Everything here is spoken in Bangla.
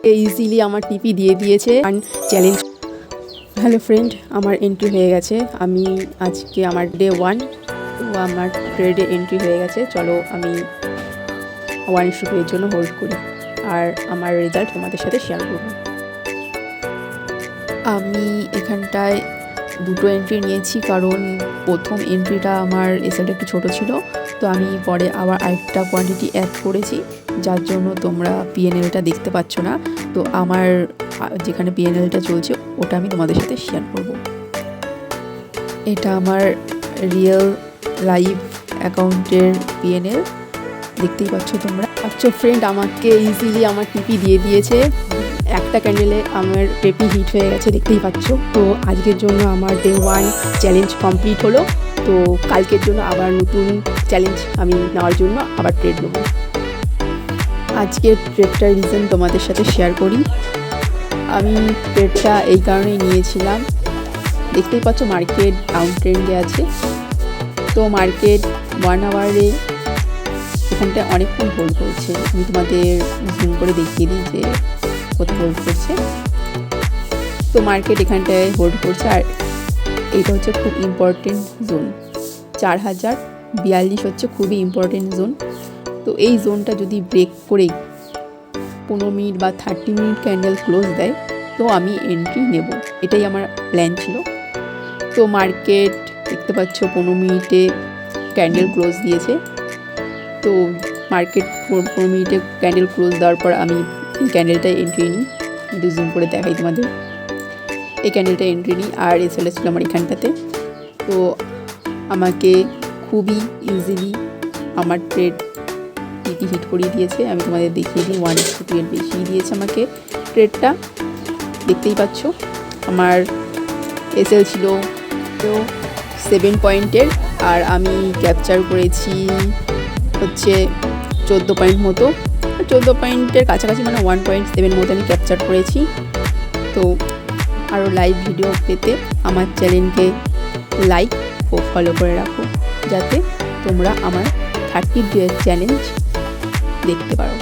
ইজিলি আমার টিপি দিয়ে দিয়েছে চ্যালেঞ্জ। হ্যালো ফ্রেন্ড, আমার এন্ট্রি হয়ে গেছে। আমি আজকে আমার ডে 1, তো আমার ট্রেডে এন্ট্রি হয়ে গেছে। চলো আমি 1:2 এর জন্য হোল্ড করি আর আমার রেজাল্ট তোমাদের সাথে শেয়ার করব। আমি এখানটায় 2টো এন্ট্রি নিয়েছি, কারণ প্রথম এন্ট্রিটা আমার রেজাল্ট একটু ছোটো ছিল, তো আমি পরে আবার আরেকটা কোয়ান্টিটি অ্যাড করেছি, যার জন্য তোমরা পিএনএলটা দেখতে পাচ্ছ না। তো আমার যেখানে পিএনএলটা চলছে ওটা আমি তোমাদের সাথে শেয়ার করব। এটা আমার রিয়েল লাইভ অ্যাকাউন্টের পিএনএল, দেখতেই পাচ্ছ তোমরা। আচ্ছা ফ্রেন্ড, আমাকে ইজিলি আমার টিপি দিয়ে দিয়েছে। একটা ক্যান্ডেলে আমার টেপি হিট হয়ে গেছে, দেখতেই পাচ্ছ। তো আজকের জন্য আমার ডে 1 চ্যালেঞ্জ কমপ্লিট হলো। তো কালকের জন্য আবার নতুন চ্যালেঞ্জ আমি নেওয়ার জন্য আবার ট্রেড নেব। আজকের ট্রেডটার রিজন তোমাদের সাথে শেয়ার করি। আমি ট্রেডটা এই কারণেই নিয়েছিলাম, দেখতেই পাচ্ছ মার্কেট ডাউন ট্রেন্ডে আছে। তো মার্কেট 1 আওয়ারে এখানটায় অনেকক্ষণ হোল্ড করছে। আমি তোমাদের জুম করে দেখিয়ে দিই যে কোথায় হোল্ড করছে। তো মার্কেট এখানটায় হোল্ড করছে, আর এইটা হচ্ছে খুব ইম্পর্টেন্ট জোন। 4042 হচ্ছে খুবই ইম্পর্টেন্ট জোন। তো এই জোনটা যদি ব্রেক করে 15 মিনিট বা 30 মিনিট ক্যান্ডেল ক্লোজ দেয়, তো আমি এন্ট্রি নেব, এটাই আমার প্ল্যান ছিল। তো মার্কেট দেখতে পাচ্ছ 15 মিনিটে ক্যান্ডেল ক্লোজ দিয়েছে। তো মার্কেট 15 মিনিটে ক্যান্ডেল ক্লোজ দেওয়ার পর আমি এই ক্যান্ডেলটায় এন্ট্রি নিই। একটু জুম করে দেখাই তোমাদের। এই ক্যান্ডেলটা এন্ট্রি নিই আর এসএলএস ছিল আমার এখানটাতে। তো আমাকে খুবই ইজিলি আমার ট্রেড টিপি হিট করিয়ে দিয়েছে। আমি তোমাদের দেখিয়ে দিই, 1:2 এর বেশি দিয়েছে আমাকে ট্রেডটা, দেখতেই পাচ্ছ। আমার এসএল ছিল তো 7 পয়েন্টের, আর আমি ক্যাপচার করেছি হচ্ছে 14 পয়েন্ট মতো। 14 পয়েন্টের কাছাকাছি, মানে 1.7 মতো আমি ক্যাপচার করেছি। তো আরও লাইভ ভিডিও পেতে আমার চ্যানেলকে লাইক ও ফলো করে রাখো, যাতে তোমরা আমার 30 ডে চ্যালেঞ্জ দেখতে পারো।